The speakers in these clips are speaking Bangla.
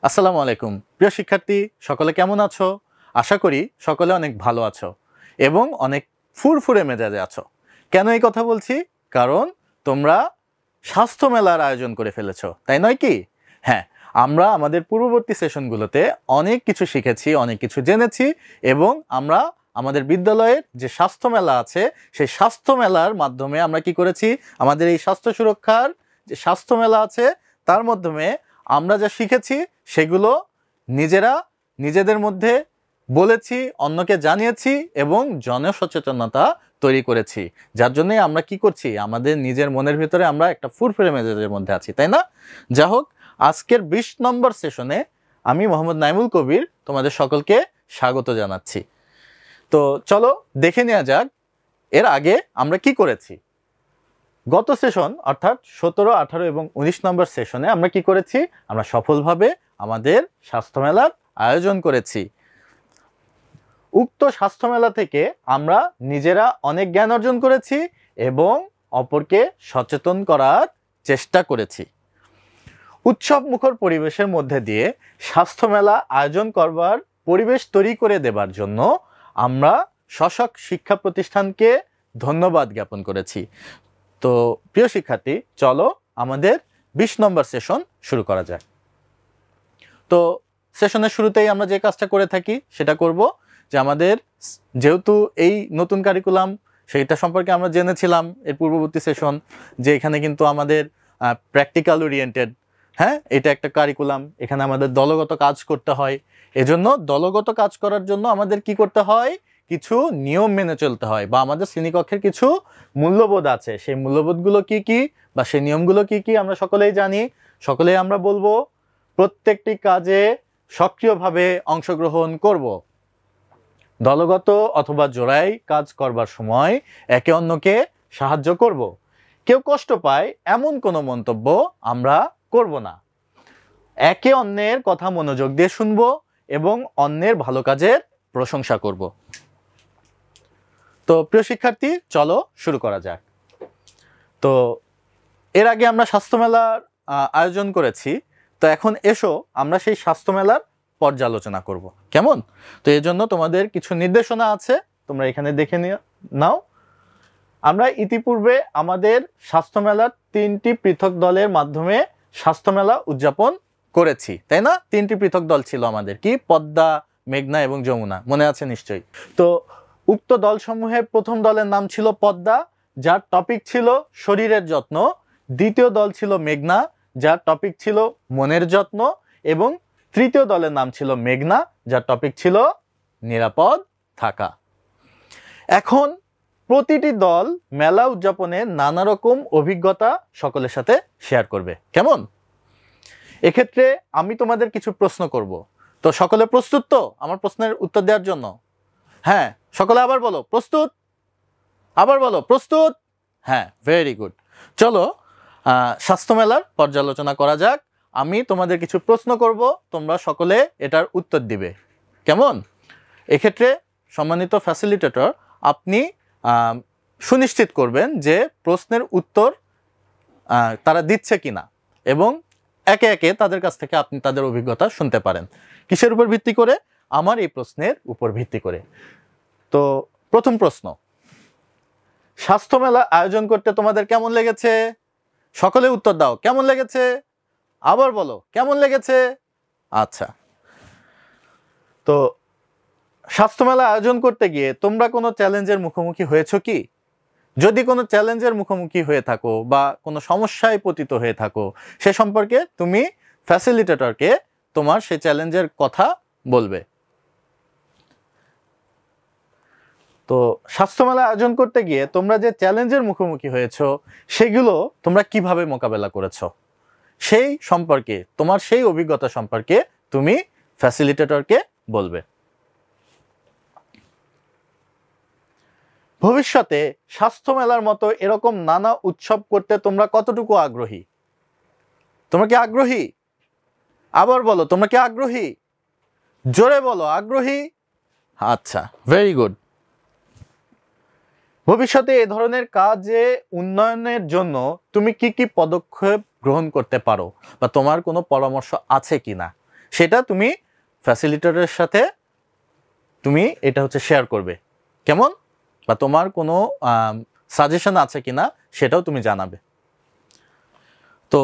আসসালামু আলাইকুম প্রিয় শিক্ষার্থী, সকলে কেমন আছো? আশা করি সকলে অনেক ভালো আছো এবং অনেক ফুরফুরে মেজাজে আছো। কেন এই কথা বলছি? কারণ তোমরা স্বাস্থ্য মেলার আয়োজন করে ফেলেছো, তাই নয় কি? হ্যাঁ, আমরা আমাদের পূর্ববর্তী সেশনগুলোতে অনেক কিছু শিখেছি, অনেক কিছু জেনেছি এবং আমরা আমাদের বিদ্যালয়ের যে স্বাস্থ্য মেলা আছে সেই স্বাস্থ্য মেলার মাধ্যমে আমরা কি করেছি, আমাদের এই স্বাস্থ্য সুরক্ষার যে স্বাস্থ্য মেলা আছে তার মাধ্যমে আমরা যা শিখেছি সেগুলো নিজেদের মধ্যে বলেছি, অন্যকে জানিয়েছি এবং জনসচেতনতা তৈরি করেছি, যার জন্যই আমরা কি করছি, আমাদের নিজের মনের ভিতরে আমরা একটা ফুরফুরে মেজাজের মধ্যে আছি, তাই না? যা হোক, আজকের 20 নম্বর সেশনে আমি মোহাম্মদ নাইমুল কবির তোমাদের সকলকে স্বাগত জানাচ্ছি। তো চলো দেখে নেওয়া যাক এর আগে আমরা কি করেছি। গত সেশন অর্থাৎ 17, 18 এবং 19 নম্বর সেশনে আমরা কি করেছি, আমরা সফলভাবে আমাদের স্বাস্থ্য মেলার আয়োজন করেছি। উক্ত স্বাস্থ্য মেলা থেকে আমরা নিজেরা অনেক জ্ঞান অর্জন করেছি এবং অপরকে সচেতন করার চেষ্টা করেছি। উৎসব মুখর পরিবেশের মধ্যে দিয়ে স্বাস্থ্য মেলা আয়োজন করবার পরিবেশ তৈরি করে দেবার জন্য আমরা স্বশক শিক্ষা প্রতিষ্ঠানকে ধন্যবাদ জ্ঞাপন করেছি। তো প্রিয় শিক্ষার্থী, চলো আমাদের 20 নম্বর সেশন শুরু করা যাক। তো সেশনের শুরুতেই আমরা যে কাজটা করে থাকি সেটা করব যে আমাদের যেহেতু এই নতুন কারিকুলাম সেইটা সম্পর্কে আমরা জেনেছিলাম এর পূর্ববর্তী সেশন, যে এখানে কিন্তু আমাদের প্র্যাকটিক্যাল ওরিয়েন্টেড, হ্যাঁ, এটা একটা কারিকুলাম, এখানে আমাদের দলগত কাজ করতে হয়। এজন্য দলগত কাজ করার জন্য আমাদের কি করতে হয়, কিছু নিয়ম মেনে চলতে হয়, বা আমাদের শ্রেণীকক্ষের কিছু মূল্যবোধ আছে, সেই মূল্যবোধগুলো কি কি বা সেই নিয়মগুলো কি কি আমরা সকলেই জানি। সকলেই আমরা বলবো প্রত্যেকটি কাজে সক্রিয়ভাবে অংশগ্রহণ করব, দলগত অথবা জোড়ায় কাজ করবার সময় একে অন্যকে সাহায্য করব, কেউ কষ্ট পায় এমন কোনো মন্তব্য আমরা করব না, একে অন্যের কথা মনোযোগ দিয়ে শুনব এবং অন্যের ভালো কাজের প্রশংসা করব। তো প্রিয় শিক্ষার্থী, চলো শুরু করা যাক। তো এর আগে আমরা স্বাস্থ্য মেলার আয়োজন করেছি, তো এখন এসো আমরা সেই স্বাস্থ্য মেলার পর্যালোচনা করব, কেমন? তো এর জন্য তোমাদের কিছু নির্দেশনা আছে, তোমরা এখানে দেখে নাও। আমরা ইতিপূর্বে আমাদের স্বাস্থ্য মেলার 3টি পৃথক দলের মাধ্যমে স্বাস্থ্য মেলা উদযাপন করেছি, তাই না? 3টি পৃথক দল ছিল আমাদের, কি পদ্মা, মেঘনা এবং যমুনা, মনে আছে নিশ্চয়ই। তো উক্ত দলসমূহের প্রথম দলের নাম ছিল পদ্মা, যার টপিক ছিল শরীরের যত্ন। দ্বিতীয় দল ছিল মেঘনা, যার টপিক ছিল মনের যত্ন। এবং তৃতীয় দলের নাম ছিল মেঘনা, যার টপিক ছিল নিরাপদ থাকা। এখন প্রতিটি দল মেলা উদযাপনে নানা রকম অভিজ্ঞতা সকলের সাথে শেয়ার করবে, কেমন? এক্ষেত্রে আমি তোমাদের কিছু প্রশ্ন করব, তো সকলে প্রস্তুত তো আমার প্রশ্নের উত্তর দেওয়ার জন্য? হ্যাঁ, সকলে আবার বলো প্রস্তুত, আবার বলো প্রস্তুত। হ্যাঁ, ভেরি গুড। চলো স্বাস্থ্য মেলার পর্যালোচনা করা যাক। আমি তোমাদের কিছু প্রশ্ন করব, তোমরা সকলে এটার উত্তর দিবে, কেমন? এক্ষেত্রে সম্মানিত ফ্যাসিলিটেটর, আপনি সুনিশ্চিত করবেন যে প্রশ্নের উত্তর তারা দিচ্ছে কিনা এবং একে একে তাদের কাছ থেকে আপনি তাদের অভিজ্ঞতা শুনতে পারেন। কিসের উপর ভিত্তি করে? আমার এই প্রশ্নের উপর ভিত্তি করে। তো প্রথম প্রশ্ন, স্বাস্থ্য মেলা আয়োজন করতে তোমাদের কেমন লেগেছে? সকলে উত্তর দাও, কেমন লেগেছে? আবার বলো কেমন লেগেছে। আচ্ছা, তো স্বাস্থ্য মেলা আয়োজন করতে গিয়ে তোমরা কোনো চ্যালেঞ্জের মুখোমুখি হয়েছো কি? যদি কোনো চ্যালেঞ্জের মুখোমুখি হয়ে থাকো বা কোনো সমস্যায় পতিত হয়ে থাকো, সে সম্পর্কে তুমি ফ্যাসিলিটেটরকে তোমার সেই চ্যালেঞ্জের কথা বলবে। তো স্বাস্থ্য মেলা আয়োজন করতে গিয়ে তোমরা যে চ্যালেঞ্জের মুখোমুখি হয়েছো সেগুলো তোমরা কিভাবে মোকাবেলা করেছো সেই সম্পর্কে, তোমার সেই অভিজ্ঞতা সম্পর্কে তুমি ফ্যাসিলিটেটরকে বলবে। ভবিষ্যতে স্বাস্থ্য মেলার মতো এরকম নানা উৎসব করতে তোমরা কতটুকু আগ্রহী? তোমরা কি আগ্রহী? আবার বলো, তোমরা কি আগ্রহী? জোরে বলো, আগ্রহী? আচ্ছা, ভেরি গুড। ভবিষ্যতে এ ধরনের কাজে উন্নয়নের জন্য তুমি কি কি পদক্ষেপ গ্রহণ করতে পারো বা তোমার কোনো পরামর্শ আছে কিনা সেটা তুমি ফ্যাসিলিটেটরের সাথে তুমি এটা হচ্ছে শেয়ার করবে, কেমন, বা তোমার কোনো সাজেশন আছে কিনা সেটাও তুমি জানাবে। তো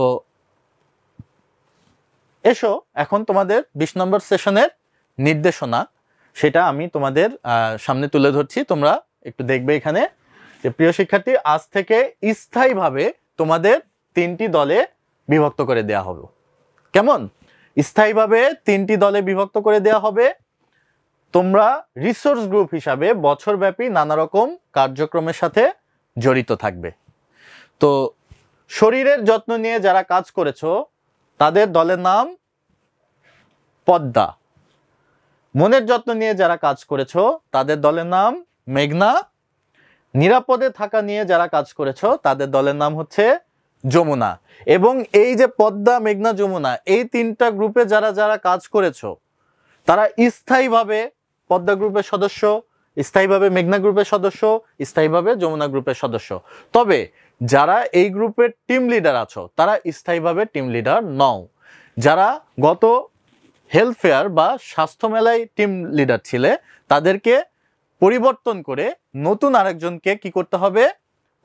এসো এখন তোমাদের 20 নম্বর সেশনের নির্দেশনা সেটা আমি তোমাদের সামনে তুলে ধরছি, তোমরা একটু দেখবে এখানে যে প্রিয় শিক্ষার্থী, আজ থেকে স্থায়ীভাবে তোমাদের 3টি দলে বিভক্ত করে দেয়া হবে। কেমন? স্থায়ীভাবে 3টি দলে বিভক্ত করে দেয়া হবে। তোমরা রিসোর্স গ্রুপ হিসাবে বছরব্যাপী নানা রকম কার্যক্রমের সাথে জড়িত থাকবে। তো শরীরের যত্ন নিয়ে যারা কাজ করেছো তাদের দলের নাম পদ্মা। মনের যত্ন নিয়ে যারা কাজ করেছো তাদের দলের নাম মেঘনা। নিরাপদে থাকা নিয়ে যারা কাজ করেছো তাদের দলের নাম হচ্ছে যমুনা। এবং এই যে পদ্মা, মেঘনা, যমুনা, এই 3টা গ্রুপে যারা যারা কাজ করেছো তারা স্থায়ীভাবে পদ্মা গ্রুপের সদস্য, স্থায়ীভাবে মেঘনা গ্রুপের সদস্য, স্থায়ীভাবে যমুনা গ্রুপের সদস্য। তবে যারা এই গ্রুপের টিম লিডার আছো তারা স্থায়ীভাবে টিম লিডার নও। যারা গত হেলথ ফেয়ার বা স্বাস্থ্য মেলায় টিম লিডার ছিলে তাদেরকে পরিবর্তন করে নতুন আরেকজনকে কি করতে হবে,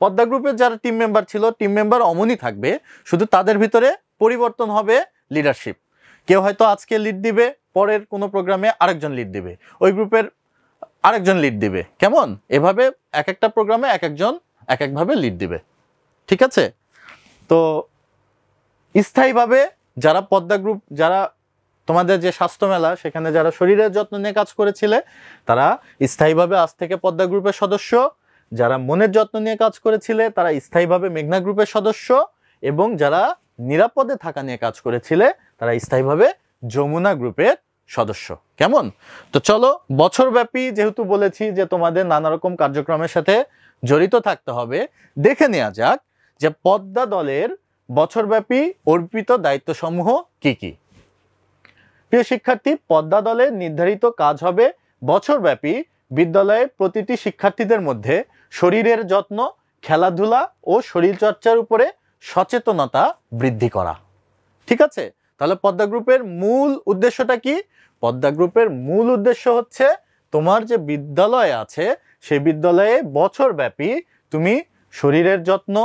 পদ্মা গ্রুপের যারা টিম মেম্বার ছিল টিম মেম্বার অমনই থাকবে, শুধু তাদের ভিতরে পরিবর্তন হবে লিডারশিপ। কেউ হয়তো আজকে লিড দিবে, পরের কোনো প্রোগ্রামে আরেকজন লিড দিবে, ওই গ্রুপের আরেকজন লিড দিবে, কেমন, এভাবে এক একটা প্রোগ্রামে এক একজন এক একভাবে লিড দিবে। ঠিক আছে? তো স্থায়ীভাবে যারা পদ্মা গ্রুপ, যারা তোমাদের যে স্বাস্থ্য মেলা সেখানে যারা শরীরের যত্ন নিয়ে কাজ করেছিলে তারা স্থায়ীভাবে আজ থেকে পদ্মা গ্রুপের সদস্য। যারা মনের যত্ন নিয়ে কাজ করেছিলে তারা স্থায়ীভাবে মেঘনা গ্রুপের সদস্য। এবং যারা নিরাপদে থাকা নিয়ে কাজ করেছিলে তারা স্থায়ীভাবে যমুনা গ্রুপের সদস্য। কেমন? তো চলো, বছরব্যাপী যেহেতু বলেছি যে তোমাদের নানা রকম কার্যক্রমের সাথে জড়িত থাকতে হবে, দেখে নেওয়া যাক যে পদ্মা দলের বছরব্যাপী অর্পিত দায়িত্বসমূহ কি কি। প্রিয় শিক্ষার্থী, পদ্মা দলের নির্ধারিত কাজ হবে বছরব্যাপী বিদ্যালয়ের প্রতিটি শিক্ষার্থীদের মধ্যে শরীরের যত্ন, খেলাধুলা ও শরীরচর্চার উপরে সচেতনতা বৃদ্ধি করা। ঠিক আছে? তাহলে পদ্মা গ্রুপের মূল উদ্দেশ্যটা কি? পদ্মা গ্রুপের মূল উদ্দেশ্য হচ্ছে তোমার যে বিদ্যালয় আছে সেই বিদ্যালয়ে বছরব্যাপী তুমি শরীরের যত্ন,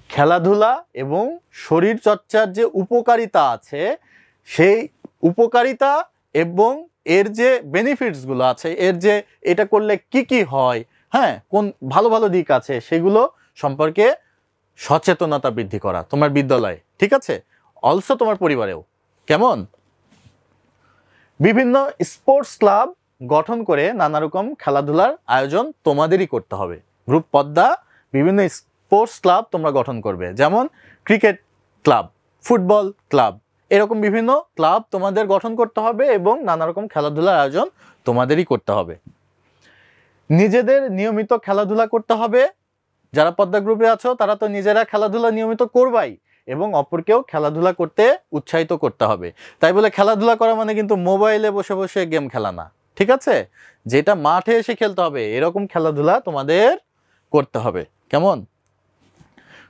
খেলাধুলা এবং শরীরচর্চার যে উপকারিতা আছে সেই উপকারিতা এবং এর যে বেনিফিটসগুলো আছে, এর যে এটা করলে কি কি হয়, হ্যাঁ, কোন ভালো ভালো দিক আছে সেগুলো সম্পর্কে সচেতনতা বৃদ্ধি করা তোমার বিদ্যালয়ে। ঠিক আছে? অলসো তোমার পরিবারেও। কেমন? বিভিন্ন স্পোর্টস ক্লাব গঠন করে নানা রকম খেলাধুলার আয়োজন তোমাদেরই করতে হবে। গ্রুপ পদ্মা বিভিন্ন স্পোর্টস ক্লাব তোমরা গঠন করবে, যেমন ক্রিকেট ক্লাব, ফুটবল ক্লাব, এরকম বিভিন্ন ক্লাব তোমাদের গঠন করতে হবে এবং নানা রকম খেলাধুলার আয়োজন তোমাদেরই করতে হবে। নিজেদের নিয়মিত খেলাধুলা করতে হবে। যারা পদ্মা গ্রুপে আছো তারা তো নিজেরা খেলাধুলা নিয়মিত করবাই এবং অপরকেও খেলাধুলা করতে উৎসাহিত করতে হবে। তাই বলে খেলাধুলা করা মানে কিন্তু মোবাইলে বসে বসে গেম খেলা না। ঠিক আছে? যেটা মাঠে এসে খেলতে হবে এরকম খেলাধুলা তোমাদের করতে হবে। কেমন?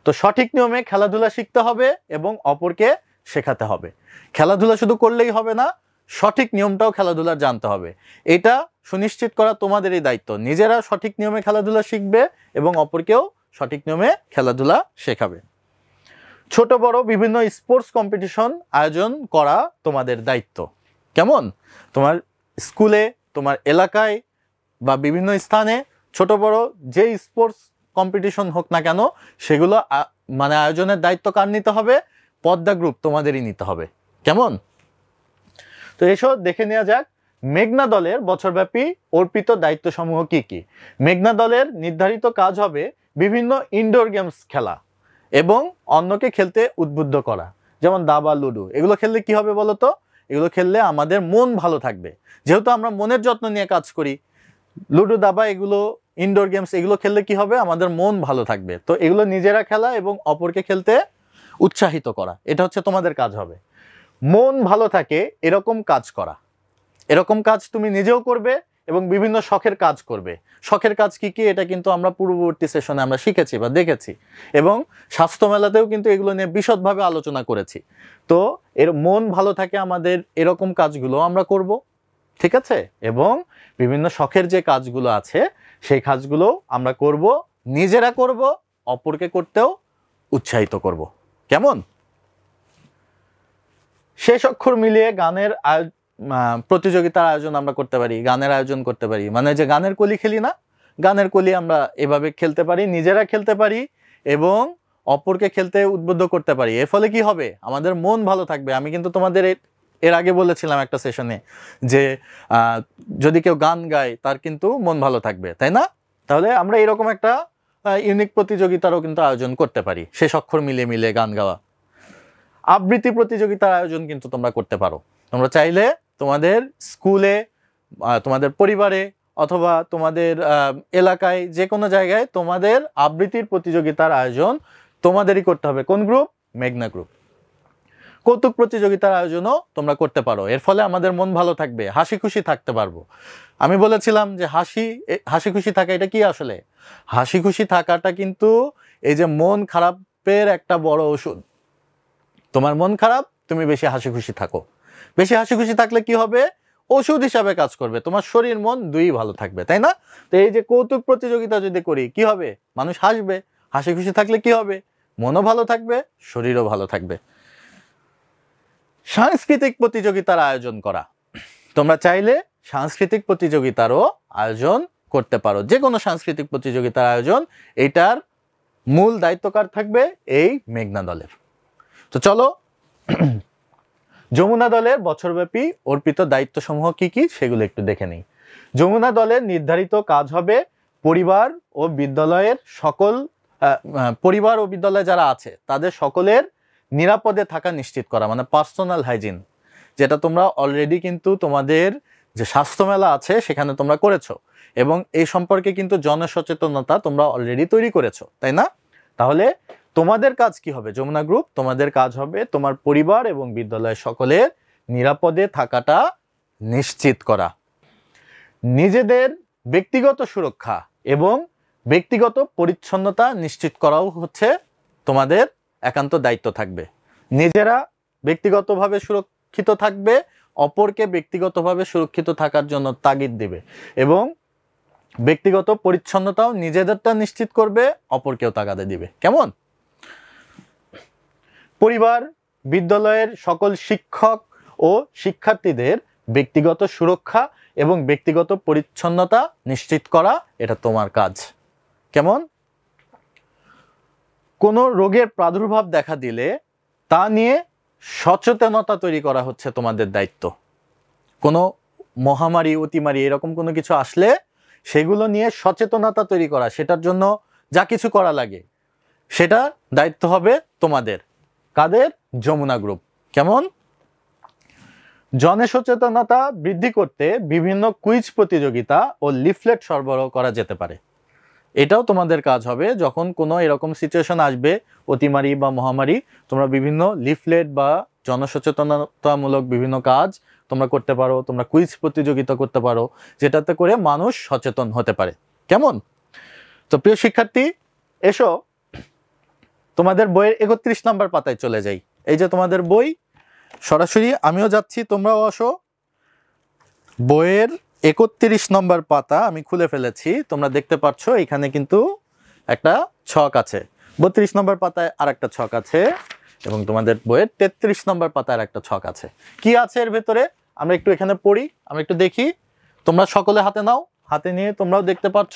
তো সঠিক নিয়মে খেলাধুলা শিখতে হবে এবং অপরকে শেখাতে হবে। খেলাধুলা শুধু করলেই হবে না, সঠিক নিয়মটাও খেলাধুলার জানতে হবে। এটা সুনিশ্চিত করা তোমাদেরই দায়িত্ব। নিজেরা সঠিক নিয়মে খেলাধুলা শিখবে এবং অপরকেও সঠিক নিয়মে খেলাধুলা শেখাবে। ছোট বড় বিভিন্ন স্পোর্টস কম্পিটিশন আয়োজন করা তোমাদের দায়িত্ব। কেমন? তোমার স্কুলে, তোমার এলাকায় বা বিভিন্ন স্থানে ছোট বড় যেই স্পোর্টস কম্পিটিশন হোক না কেন সেগুলো মানে আয়োজনের দায়িত্ব কার নিতে হবে? পদ্মা গ্রুপ তোমাদেরই নিতে হবে। কেমন? তো এসব দেখে নেওয়া যাক মেঘনা দলের বছরব্যাপী অর্পিত দায়িত্বসমূহ কি কি। মেঘনা দলের নির্ধারিত কাজ হবে বিভিন্ন ইনডোর গেমস খেলা এবং অন্যকে খেলতে উদ্বুদ্ধ করা, যেমন দাবা, লুডো। এগুলো খেললে কি হবে বলো তো? এগুলো খেললে আমাদের মন ভালো থাকবে। যেহেতু আমরা মনের যত্ন নিয়ে কাজ করি, লুডো, দাবা, এগুলো ইনডোর গেমস, এগুলো খেললে কি হবে? আমাদের মন ভালো থাকবে। তো এগুলো নিজেরা খেলা এবং অপরকে খেলতে উৎসাহিত করা, এটা হচ্ছে তোমাদের কাজ হবে। মন ভালো থাকে এরকম কাজ করা, এরকম কাজ তুমি নিজেও করবে এবং বিভিন্ন শখের কাজ করবে। শখের কাজ কি কি এটা কিন্তু আমরা পূর্ববর্তী সেশনে আমরা শিখেছি বা দেখেছি, এবং স্বাস্থ্য মেলাতেও কিন্তু এগুলো নিয়ে বিশদভাবে আলোচনা করেছি। তো এর মন ভালো থাকে আমাদের এরকম কাজগুলো আমরা করব, ঠিক আছে? এবং বিভিন্ন শখের যে কাজগুলো আছে সেই কাজগুলো আমরা করব, নিজেরা করব, অপরকে করতেও উৎসাহিত করব। কেমন? শেষ অক্ষর মিলিয়ে গানের প্রতিযোগিতার আয়োজন আমরা করতে পারি, গানের আয়োজন করতে পারি, মানে যে গানের কলি খেলি না, গানের কলি আমরা এভাবে খেলতে পারি, নিজেরা খেলতে পারি এবং অপরকে খেলতে উদ্বুদ্ধ করতে পারি। এর ফলে কি হবে? আমাদের মন ভালো থাকবে। আমি কিন্তু তোমাদের এর আগে বলেছিলাম একটা সেশনে যে যদি কেউ গান গায় তার কিন্তু মন ভালো থাকবে, তাই না? তাহলে আমরা এরকম একটা ইউনিক প্রতিযোগিতারও কিন্তু আয়োজন করতে পারি, শেষ অক্ষর মিলিয়ে মিলিয়ে গান গাওয়া। আবৃত্তি প্রতিযোগিতার আয়োজন কিন্তু তোমরা করতে পারো। তোমরা চাইলে তোমাদের স্কুলে, তোমাদের পরিবারে অথবা তোমাদের এলাকায় যে কোনো জায়গায় তোমাদের আবৃত্তির প্রতিযোগিতার আয়োজন তোমাদেরই করতে হবে। কোন গ্রুপ? মেঘনা গ্রুপ। কৌতুক প্রতিযোগিতার আয়োজনও তোমরা করতে পারো। এর ফলে আমাদের মন ভালো থাকবে, হাসি খুশি থাকতে পারবো। আমি বলেছিলাম যে হাসি খুশি থাকা এটা কি? আসলে হাসি খুশি থাকাটা কিন্তু এই যে মন খারাপের একটা বড় ওষুধ। তোমার মন খারাপ, তুমি বেশি হাসি খুশি থাকো। বেশি হাসি খুশি থাকলে কি হবে? ওষুধ হিসাবে কাজ করবে, তোমার শরীর মন দুই ভালো থাকবে, তাই না? তো এই যে কৌতুক প্রতিযোগিতা যদি করি কি হবে? মানুষ হাসবে। হাসি খুশি থাকলে কি হবে? মনও ভালো থাকবে, শরীরও ভালো থাকবে। সাংস্কৃতিক প্রতিযোগিতার আয়োজন করা। তোমরা চাইলে সাংস্কৃতিক প্রতিযোগিতারও আয়োজন করতে পারো, যে কোনো সাংস্কৃতিক প্রতিযোগিতার আয়োজন। এইটার মূল দায়িত্বকার থাকবে এই মেঘনা দলের। তো চলো যমুনা দলের বছরব্যাপী অর্পিত দায়িত্বসমূহ কি কি সেগুলো একটু দেখে নিই। যমুনা দলের নির্ধারিত কাজ হবে পরিবার ও বিদ্যালয়ের যারা আছে তাদের সকলের নিরাপদে থাকা নিশ্চিত করা, মানে পার্সোনাল হাইজিন, যেটা তোমরা অলরেডি কিন্তু তোমাদের যে স্বাস্থ্য মেলা আছে সেখানে তোমরা করেছো, এবং এই সম্পর্কে কিন্তু জনসচেতনতা তোমরা অলরেডি তৈরি করেছো, তাই না? তাহলে তোমাদের কাজ কি হবে? যমুনা গ্রুপ, তোমাদের কাজ হবে তোমার পরিবার এবং বিদ্যালয়ের সকলের নিরাপদে থাকাটা নিশ্চিত করা। নিজেদের ব্যক্তিগত সুরক্ষা এবং ব্যক্তিগত পরিচ্ছন্নতা নিশ্চিত করাও হচ্ছে তোমাদের একান্ত দায়িত্ব থাকবে। নিজেরা ব্যক্তিগতভাবে সুরক্ষিত থাকবে, অপরকে ব্যক্তিগতভাবে সুরক্ষিত থাকার জন্য তাগিদ দিবে, এবং ব্যক্তিগত পরিচ্ছন্নতাও নিজেদেরটা নিশ্চিত করবে, অপরকেও তাগাদে দিবে। কেমন? পরিবার, বিদ্যালয়ের সকল শিক্ষক ও শিক্ষার্থীদের ব্যক্তিগত সুরক্ষা এবং ব্যক্তিগত পরিচ্ছন্নতা নিশ্চিত করা, এটা তোমার কাজ। কেমন? কোনো রোগের প্রাদুর্ভাব দেখা দিলে তা নিয়ে সচেতনতা তৈরি করা হচ্ছে তোমাদের দায়িত্ব। কোনো মহামারী, অতিমারি এরকম কোনো কিছু আসলে সেগুলো নিয়ে সচেতনতা তৈরি করা, সেটার জন্য যা কিছু করা লাগে সেটা দায়িত্ব হবে তোমাদের। কাদের? যমুনা গ্রুপ। কেমন? জনসচেতনতা বৃদ্ধি করতে বিভিন্ন কুইজ প্রতিযোগিতা ও লিফলেট সরবরাহ করা যেতে পারে। এটাও তোমাদের কাজ হবে। যখন কোনো এরকম সিচুয়েশন আসবে, অতিমারি বা মহামারী, তোমরা বিভিন্ন লিফলেট বা জনসচেতনতামূলক বিভিন্ন কাজ তোমরা করতে পারো। তোমরা কুইজ প্রতিযোগিতা করতে পারো, যেটাতে করে মানুষ সচেতন হতে পারে। কেমন? তো প্রিয় শিক্ষার্থী, এসো তোমাদের বইয়ের 31 নম্বর পাতায় চলে যাই। এই যে তোমাদের বই, সরাসরি আমিও যাচ্ছি, তোমরাও আসো। বইয়ের 31 নম্বর পাতা আমি খুলে ফেলেছি, তোমরা দেখতে পাচ্ছ এখানে কিন্তু একটা ছক আছে। 32 নম্বর পাতায় আর একটা ছক আছে, এবং তোমাদের বইয়ের 33 নম্বর পাতায় একটা ছক আছে। কি আছে এর ভেতরে আমরা একটু এখানে পড়ি, আমরা একটু দেখি। তোমরা সকলে হাতে নাও, হাতে নিয়ে তোমরাও দেখতে পাচ্ছ।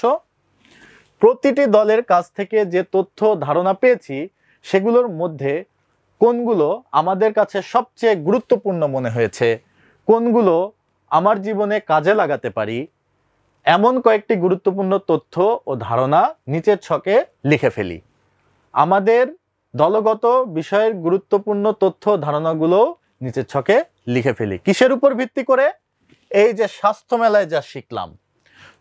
প্রতিটি দলের কাছ থেকে যে তথ্য ধারণা পেয়েছি সেগুলোর মধ্যে কোনগুলো আমাদের কাছে সবচেয়ে গুরুত্বপূর্ণ মনে হয়েছে, কোনগুলো আমার জীবনে কাজে লাগাতে পারি, এমন কয়েকটি গুরুত্বপূর্ণ তথ্য ও ধারণা নিচের ছকে লিখে ফেলি। আমাদের দলগত বিষয়ের গুরুত্বপূর্ণ তথ্য ধারণাগুলো নিচের ছকে লিখে ফেলি। কিসের উপর ভিত্তি করে? এই যে স্বাস্থ্য মেলায় যা শিখলাম,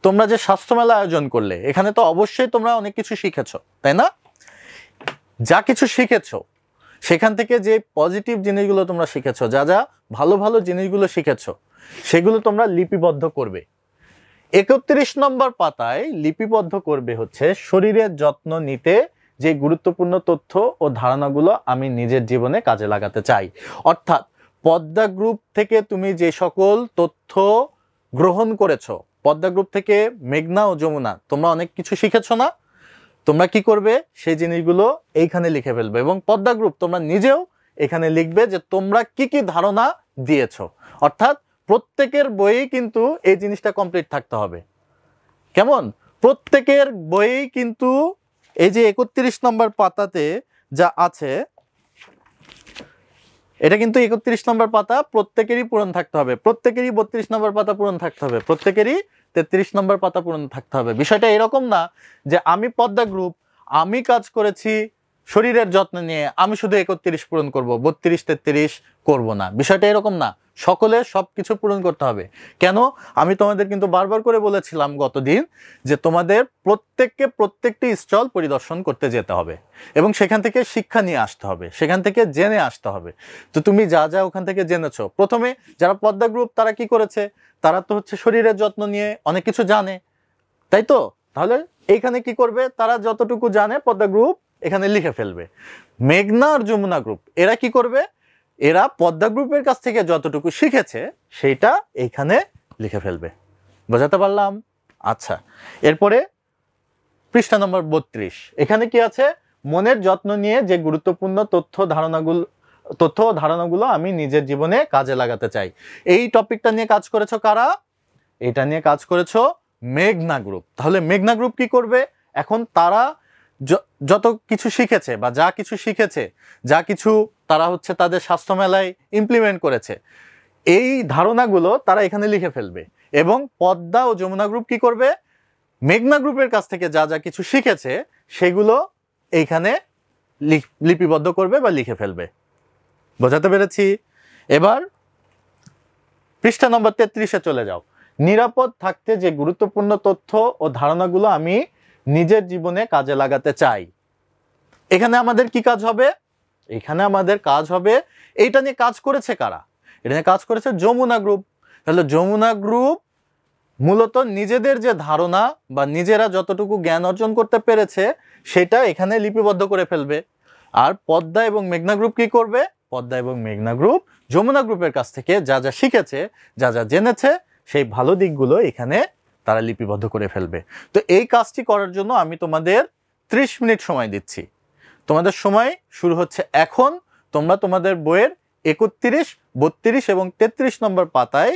তোমরা যে স্বাস্থ্য মেলা আয়োজন করলে, এখানে তো অবশ্যই তোমরা অনেক কিছু শিখেছো, তাই না? যা কিছু শিখেছো সেখান থেকে যে পজিটিভ জিনিসগুলো তোমরা শিখেছো, যা যা ভালো ভালো জিনিসগুলো শিখেছো, সেগুলো তোমরা লিপিবদ্ধ করবে। 31 নম্বর পাতায় লিপিবদ্ধ করবে হচ্ছে শরীরের যত্ন নিতে যে গুরুত্বপূর্ণ তথ্য ও ধারণাগুলো আমি নিজের জীবনে কাজে লাগাতে চাই। অর্থাৎ পদ্মা গ্রুপ থেকে তুমি যে সকল তথ্য গ্রহণ করেছো, পদ্মা গ্রুপ থেকে মেঘনা ও যমুনা তোমরা অনেক কিছু শিখেছো না? তোমরা কি করবে, সেই জিনিসগুলো এইখানে লিখে ফেলবে এবং পদ্মা গ্রুপ তোমরা নিজেও এখানে লিখবে যে তোমরা কি কি ধারণা দিয়েছো। অর্থাৎ প্রত্যেকের বইয়েই কিন্তু এই জিনিসটা কমপ্লিট থাকতে হবে। কেমন? প্রত্যেকের বইয়েই কিন্তু এই যে 31 নম্বর পাতাতে যা আছে, এটা কিন্তু 31 নম্বর পাতা প্রত্যেকেরই পূরণ থাকতে হবে, প্রত্যেকেরই 32 নম্বর পাতা পূরণ থাকতে হবে, প্রত্যেকেরই 33 নম্বর পাতা পূরণ থাকতে হবে। বিষয়টা এরকম না যে আমি পদ্মা গ্রুপ, আমি কাজ করেছি শরীরের যত্ন নিয়ে, আমি শুধু 31 পূরণ করব, 32 33 করব না। বিষয়টা এরকম না, সকলে সবকিছু পূরণ করতে হবে। কেন? আমি তোমাদের কিন্তু বারবার করে বলেছিলাম গতদিন যে তোমাদের প্রত্যেককে প্রত্যেকটি স্টল পরিদর্শন করতে যেতে হবে এবং সেখান থেকে শিক্ষা নিয়ে আসতে হবে, সেখান থেকে জেনে আসতে হবে। তো তুমি যা যা ওখান থেকে জেনেছো, প্রথমে যারা পদ্মা গ্রুপ তারা কি করেছে, তারা তো হচ্ছে শরীরের যত্ন নিয়ে অনেক কিছু জানে, তাই তো? তাহলে এইখানে কি করবে, তারা যতটুকু জানে পদ্মা গ্রুপ এখানে লিখে ফেলবে। মেঘনা আর যমুনা গ্রুপ এরা কি করবে, এরা পদ্মা গ্রুপের কাছ থেকে যতটুকু শিখেছে সেইটা এইখানে লিখে ফেলবে। বোঝাতে পারলাম? আচ্ছা, এরপরে পৃষ্ঠা নম্বর 32, এখানে কি আছে, মনের যত্ন নিয়ে যে গুরুত্বপূর্ণ তথ্য ধারণাগুলো আমি নিজের জীবনে কাজে লাগাতে চাই। এই টপিকটা নিয়ে কাজ করেছো কারা? এটা নিয়ে কাজ করেছো মেঘনা গ্রুপ। তাহলে মেঘনা গ্রুপ কি করবে, এখন তারা যত কিছু শিখেছে বা যা কিছু শিখেছে, যা কিছু তারা হচ্ছে তাদের স্বাস্থ্য মেলায় ইমপ্লিমেন্ট করেছে, এই ধারণাগুলো তারা এখানে লিখে ফেলবে। এবং পদ্মা ও যমুনা গ্রুপ কি করবে, মেঘনা গ্রুপের কাছ থেকে যা যা কিছু শিখেছে সেগুলো এইখানে লিপিবদ্ধ করবে বা লিখে ফেলবে। বোঝাতে পেরেছি? এবার পৃষ্ঠা নম্বর 33-এ চলে যাও। নিরাপদ থাকতে যে গুরুত্বপূর্ণ তথ্য ও ধারণাগুলো আমি নিজের জীবনে কাজে লাগাতে চাই। এখানে আমাদের কি কাজ হবে, এখানে আমাদের কাজ হবে, এইটা নিয়ে কাজ করেছে কারা, এটা নিয়ে কাজ করেছে যমুনা গ্রুপ। তাহলে যমুনা গ্রুপ মূলত নিজেদের যে ধারণা বা নিজেরা যতটুকু জ্ঞান অর্জন করতে পেরেছে সেটা এখানে লিপিবদ্ধ করে ফেলবে। আর পদ্মা এবং মেঘনা গ্রুপ কি করবে, পদ্মা এবং মেঘনা গ্রুপ যমুনা গ্রুপের কাছ থেকে যা যা শিখেছে, যা যা জেনেছে, সেই ভালো দিকগুলো এখানে তারা লিপিবদ্ধ করে ফেলবে। তো এই কাজটি করার জন্য আমি তোমাদের 30 মিনিট সময় দিচ্ছি। তোমাদের সময় শুরু হচ্ছে এখন। তোমরা তোমাদের বইয়ের 31, 32 এবং 33 নম্বর পাতায়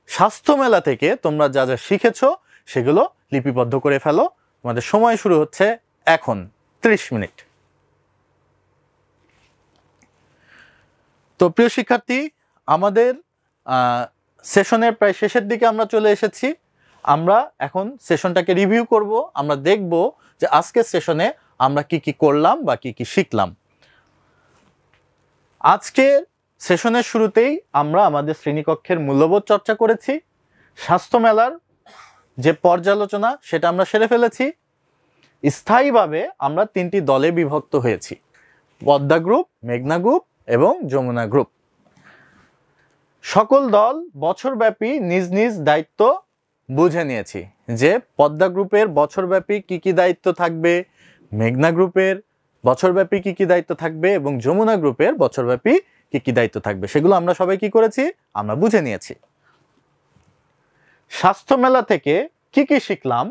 স্বাস্থ্য মেলা থেকে তোমরা যা যা শিখেছো সেগুলো লিপিবদ্ধ করে ফেলো। তোমাদের সময় শুরু হচ্ছে এখন, 30 মিনিট। তো প্রিয় শিক্ষার্থী, আমাদের সেশনের প্রায় শেষের দিকে আমরা চলে এসেছি। আমরা এখন সেশনটাকে রিভিউ করব। আমরা দেখব যে আজকের সেশনে আমরা কি কি করলাম বা কি কি শিখলাম। আজকের সেশনের শুরুতেই আমরা আমাদের শ্রেণীকক্ষের মূল্যবোধ চর্চা করেছি। স্বাস্থ্য মেলার যে পর্যালোচনা সেটা আমরা সেরে ফেলেছি। স্থায়ীভাবে আমরা 3টি দলে বিভক্ত হয়েছি, পদ্মা গ্রুপ, মেঘনা গ্রুপ এবং যমুনা গ্রুপ। সকল দল বছরব্যাপী নিজ নিজ দায়িত্ব বুঝে নিয়েছি যে পদ্মা গ্রুপের বছরব্যাপী কি কি দায়িত্ব থাকবে, মেঘনা গ্রুপের বছরব্যাপী কি কি দায়িত্ব থাকবে এবং যমুনা গ্রুপের বছরব্যাপী কি কি দায়িত্ব থাকবে, সেগুলো আমরা সবাই কি করেছি, আমরা বুঝে নিয়েছি। স্বাস্থ্য মেলা থেকে কি কি শিখলাম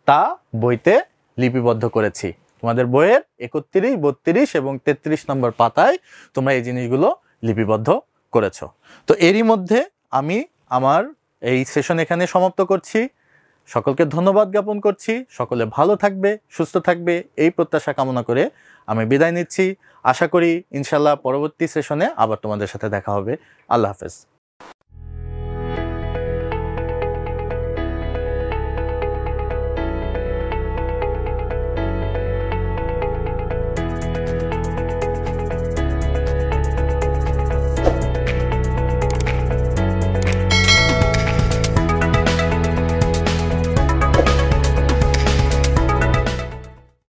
তা বইতে লিপিবদ্ধ করেছি। তোমাদের বইয়ের 31, 32 এবং 33 নম্বর পাতায় তোমরা এই জিনিসগুলো লিপিবদ্ধ করেছো। তো এরই মধ্যে আমি আমার এই সেশন এখানে সমাপ্ত করছি। সকলকে ধন্যবাদ জ্ঞাপন করছি। সকলে ভালো থাকবে, সুস্থ থাকবে, এই প্রত্যাশা কামনা করে আমি বিদায় নিচ্ছি। আশা করি ইনশাল্লাহ পরবর্তী সেশনে আবার তোমাদের সাথে দেখা হবে। আল্লাহ হাফেজ।